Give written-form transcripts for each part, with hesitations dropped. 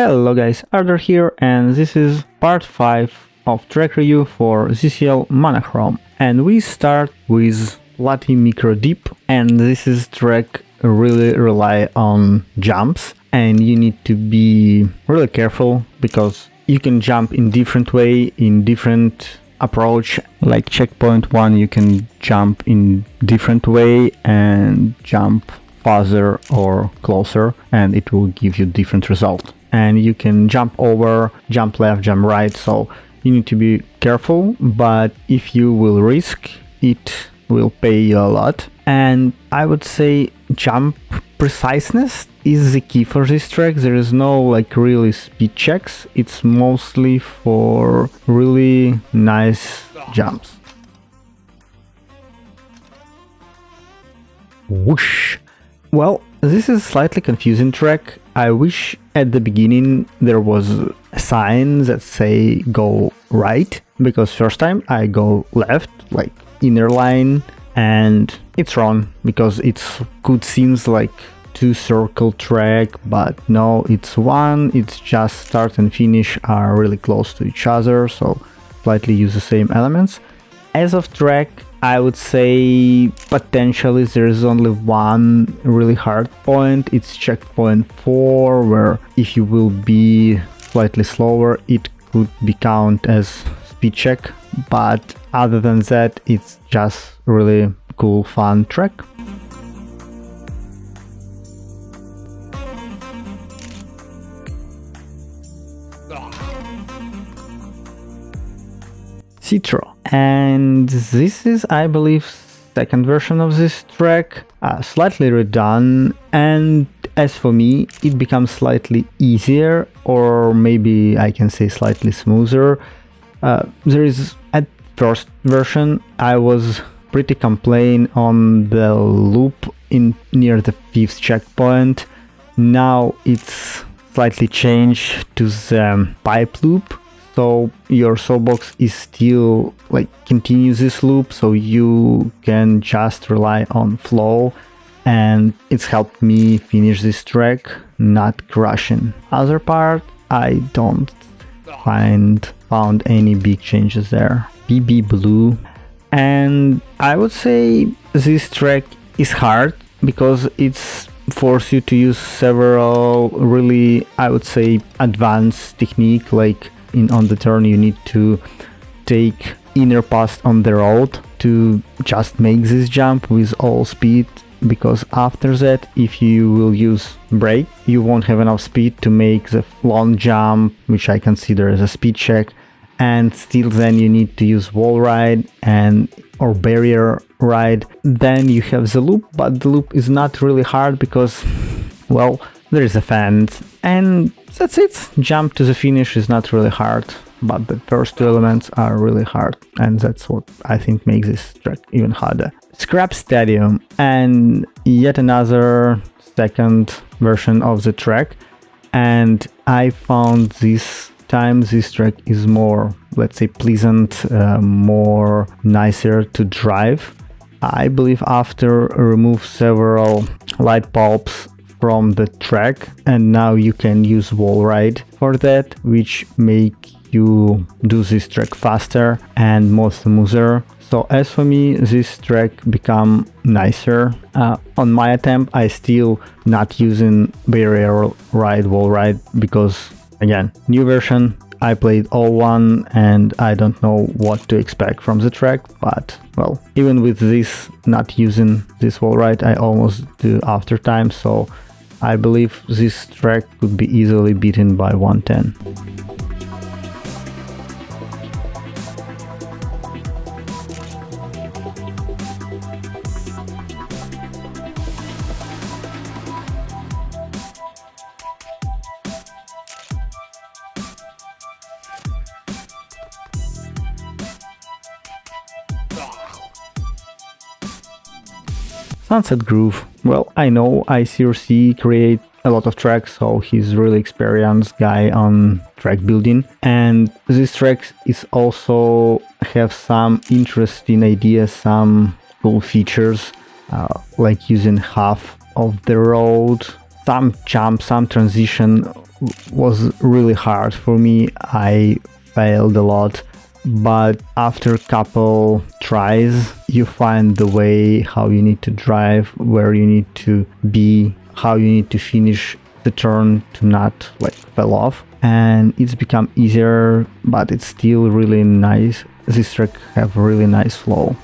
Hello guys, Arthur here, and this is part 5 of track review for ZSL Monochrome. And we start with Platty micro dip, and this is track really rely on jumps, and you need to be really careful because you can jump in different way, in different approach. Like checkpoint 1 you can jump in different way and jump farther or closer, and it will give you different result. And you can jump over, jump left, jump right, so you need to be careful, but if you will risk, it will pay you a lot. And I would say jump preciseness is the key for this track. There is no like really speed checks, it's mostly for really nice jumps. Whoosh! Well, this is a slightly confusing track. I wish at the beginning there was a sign that say go right, because first time I go left, like inner line, and it's wrong because it's could seems like two circle track, but no, it's one. It's just start and finish are really close to each other, so slightly use the same elements. As of track, I would say potentially there is only one really hard point. It's checkpoint 4, where if you will be slightly slower, it could be count as speed check. But other than that, it's just really cool, fun track. Citro. And this is, I believe, second version of this track, slightly redone, and as for me it becomes slightly easier, or maybe I can say slightly smoother. There is, at first version I was pretty complain on the loop in near the 5th checkpoint. Now it's slightly changed to the pipe loop, so your soapbox is still like continues this loop, so you can just rely on flow, and it's helped me finish this track not crushing. Other part, I don't found any big changes there. BB Blue, and I would say this track is hard because it's force you to use several really, I would say, advanced technique. Like on the turn you need to take inner pass on the road to just make this jump with all speed, because after that, if you will use breake, you won't have enough speed to make the long jump, which I consider as a speed check. And still then you need to use wall ride or barrier ride. Then you have the loop, but the loop is not really hard because, well, there is a fence, and that's it. Jump to the finish is not really hard, but the first two elements are really hard, and that's what I think makes this track even harder. Scrap Stadium, and yet another second version of the track, and I found this time this track is more, let's say, pleasant, more nicer to drive. I believe after remove several light bulbs from the track, and now you can use wall ride for that, which make you do this track faster and more smoother. So as for me, this track become nicer. On my attempt, I still not using barrier ride, wall ride, because again, new version, I played all one and I don't know what to expect from the track, but well, even with this not using this wall ride, I almost do after time, so I believe this track could be easily beaten by 110. Sunset Groove. Well, I know ICRC create a lot of tracks, so he's really experienced guy on track building, and this track is also have some interesting ideas, some cool features, like using half of the road, some jump, some transition was really hard for me. I failed a lot, but after a couple tries you find the way how you need to drive, where you need to be, how you need to finish the turn to not like fall off, and it's become easier, but it's still really nice. This track have a really nice flow.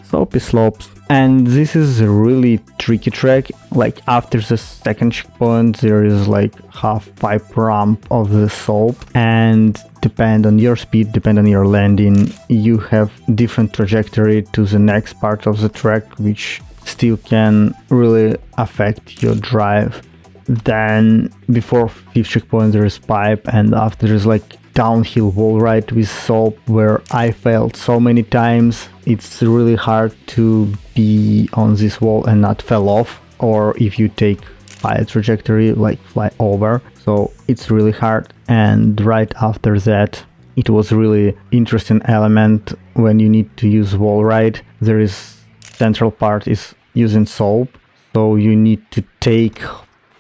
Soapy Slopes, and this is a really tricky track. Like after the second checkpoint there is like half pipe ramp of the soap, and depend on your speed, depend on your landing, you have different trajectory to the next part of the track, which still can really affect your drive. Then before fifth checkpoint there is pipe, and after there's like downhill wall ride with soap, where I failed so many times. It's really hard to be on this wall and not fall off, or if you take high trajectory like fly over, so it's really hard. And right after that it was really interesting element when you need to use wall ride. There is central part is using soap, so you need to take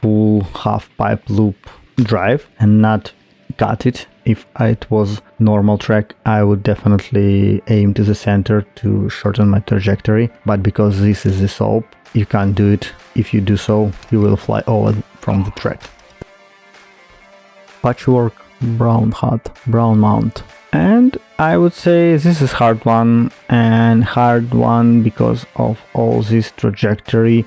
full half pipe loop drive and not cut it. If it was normal track I would definitely aim to the center to shorten my trajectory, but because this is the soap you can't do it. If you do so you will fly over from the track. Patchwork Brownout, and I would say this is hard one because of all this trajectory.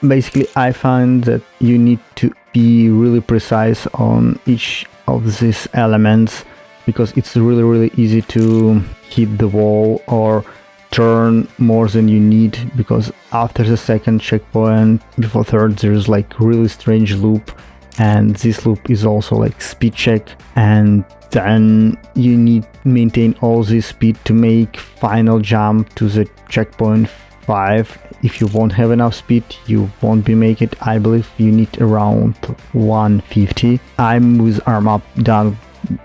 Basically I find that you need to be really precise on each of these elements, because it's really easy to hit the wall or turn more than you need, because after the second checkpoint before third there's like really strange loop, and this loop is also like speed check, and then you need to maintain all this speed to make final jump to the checkpoint 5. If you won't have enough speed you won't be make it. I believe you need around 150. I'm with arm up done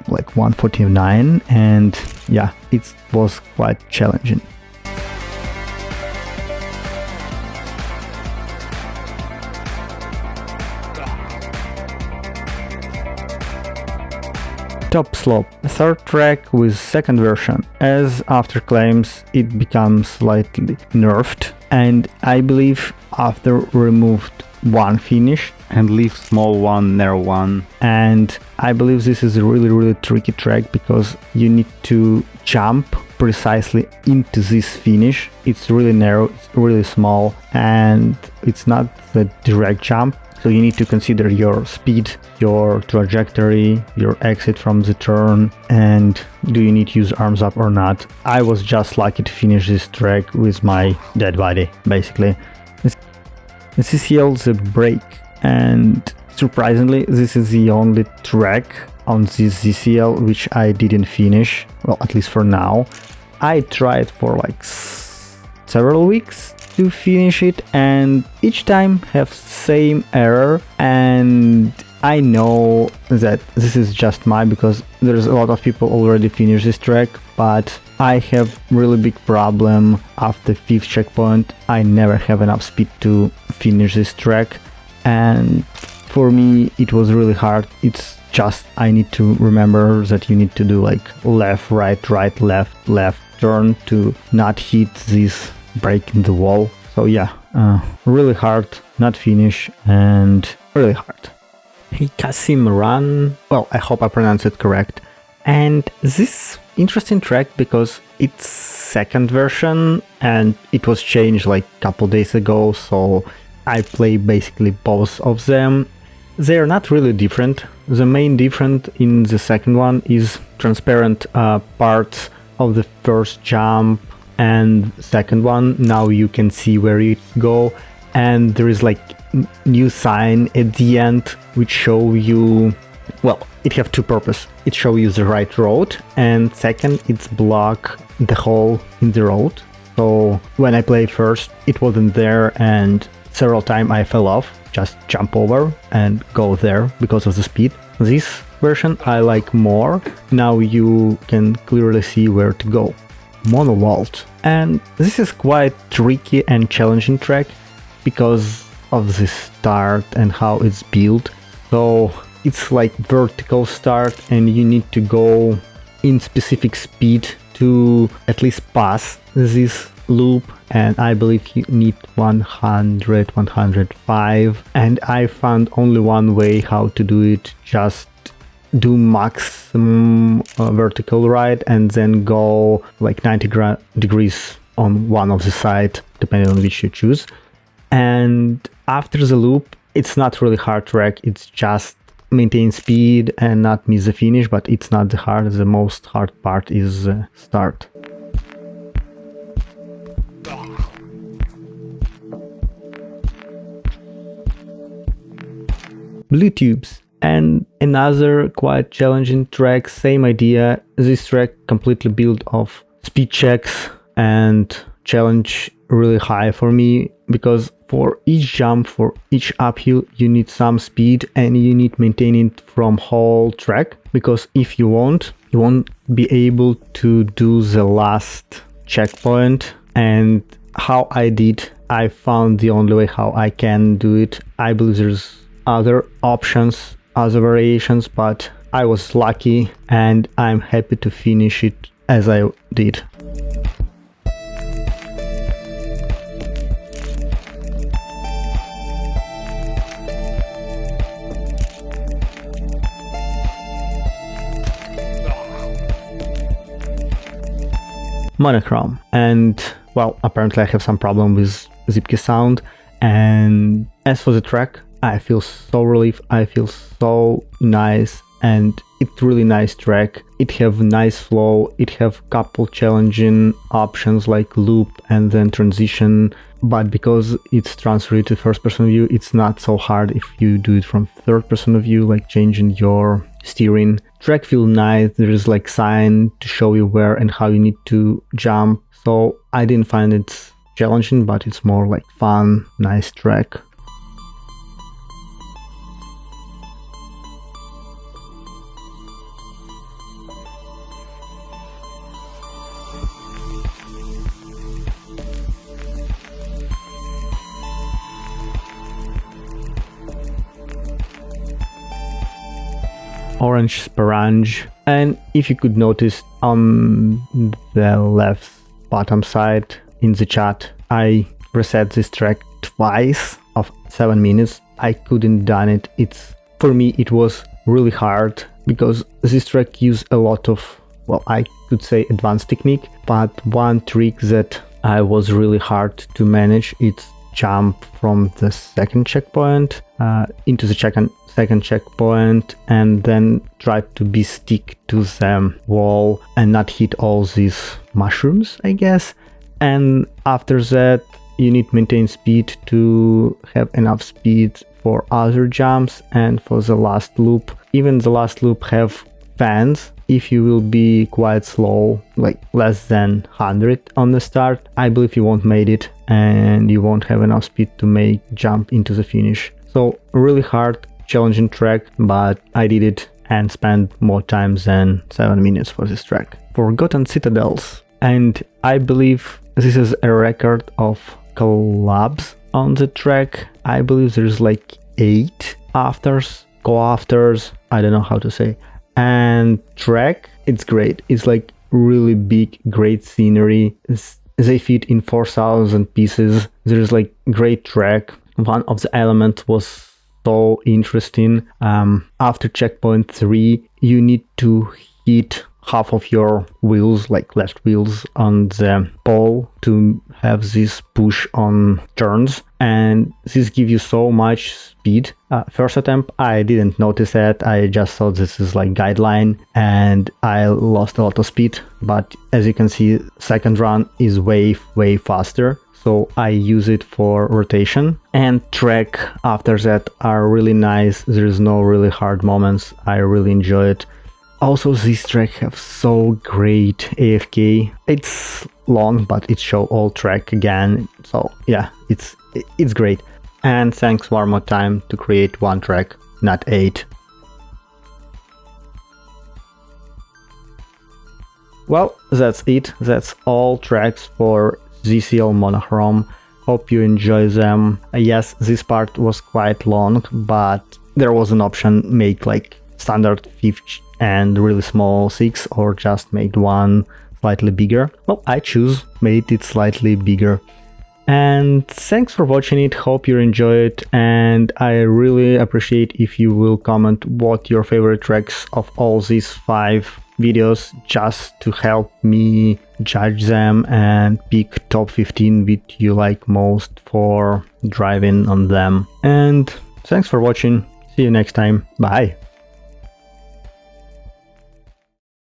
like 149, and yeah, it was quite challenging. TobeSplobe, a third track with second version, as after claims it becomes slightly nerfed, and I believe after removed one finish and leave small one, narrow one, and I believe this is a really tricky track because you need to jump precisely into this finish. It's really narrow, it's really small, and it's not the direct jump. So you need to consider your speed, your trajectory, your exit from the turn, and do you need to use arms up or not. I was just lucky to finish this track with my dead body, basically. This is the breake, and surprisingly this is the only track on this ZSL which I didn't finish, well, at least for now. I tried for like several weeks to finish it, and each time have same error, and I know that this is just mine because there's a lot of people already finished this track, but I have really big problem after 5th checkpoint. I never have enough speed to finish this track, and for me it was really hard. It's just I need to remember that you need to do like left, right, right, left, left turn to not hit this break in the wall. So yeah, really hard, not finish, and really hard. Hyacinthum Run, well, I hope I pronounced it correct. And this interesting track because it's second version and it was changed like a couple days ago, so I play basically both of them. They are not really different. The main difference in the second one is transparent parts of the first jump, and second one now you can see where you go, and there is like new sign at the end which show you, well, it have two purpose. It show you the right road, and second it's block the hole in the road. So when I play first it wasn't there, and several times I fell off, just jump over and go there because of the speed. This version I like more. Now you can clearly see where to go. MonoWalt. And this is quite tricky and challenging track because of the start and how it's built. So it's like vertical start and you need to go in specific speed to at least pass this loop, and I believe you need 100, 105, and I found only one way how to do it. Just do maximum vertical ride and then go like 90 degrees on one of the side, depending on which you choose. And after the loop, it's not really hard track, it's just maintain speed and not miss the finish, but it's not the most hard part is start. Blue tubes, and another quite challenging track, same idea. This track completely built of speed checks and challenge really high for me, because for each jump, for each uphill, you need some speed and you need to maintain it from whole track, because if you won't be able to do the last checkpoint. And how I did, I found the only way how I can do it. I believe there's other options, other variations, but I was lucky and I'm happy to finish it as I did. Monochrome, and well, apparently I have some problem with zip key sound, and as for the track, I feel so relieved, I feel so nice, and it's really nice track. It have nice flow, it have couple challenging options like loop and then transition, but because it's transferred to first person view, it's not so hard if you do it from third person view, like changing your steering. Track feel nice, there is like sign to show you where and how you need to jump, so I didn't find it challenging, but it's more like fun, nice track. Orange Sporange, and if you could notice on the left bottom side in the chat, I reset this track twice of 7 minutes. I couldn't done it. For me it was really hard because this track used a lot of, well, I could say advanced technique, but one trick that I was really hard to manage, it's jump from the second checkpoint into the second checkpoint and then try to be stick to the wall and not hit all these mushrooms, I guess. And after that you need to maintain speed to have enough speed for other jumps and for the last loop. Even the last loop have fans. If you will be quite slow, like less than 100 on the start, I believe you won't make it and you won't have enough speed to make jump into the finish. So really hard, challenging track, but I did it and spent more time than 7 minutes for this track. Forgotten Citadels, and I believe this is a record of collabs on the track. I believe there's like 8 afters, co-afters, I don't know how to say. And track, it's great. It's like really big, great scenery. They fit in 4,000 pieces. There's like great track. One of the elements was so interesting. After checkpoint 3, you need to hit half of your wheels, like left wheels, on the pole to have this push on turns, and this gives you so much speed. First attempt I didn't notice that, I just thought this is like guideline and I lost a lot of speed, but as you can see, second run is way faster, so I use it for rotation. And track after that are really nice, there is no really hard moments, I really enjoy it. Also, this track have so great AFK. It's long, but it show all track again. So yeah, it's great. And thanks one more time to create one track, not 8. Well, that's it. That's all tracks for ZCL Monochrome. Hope you enjoy them. Yes, this part was quite long, but there was an option, make like standard 5 and really small 6, or just make one slightly bigger. Well, I made it slightly bigger. And thanks for watching it, hope you enjoy it, and I really appreciate if you will comment what your favorite tracks of all these 5 videos, just to help me judge them and pick top 15 which you like most for driving on them. And thanks for watching, see you next time, bye!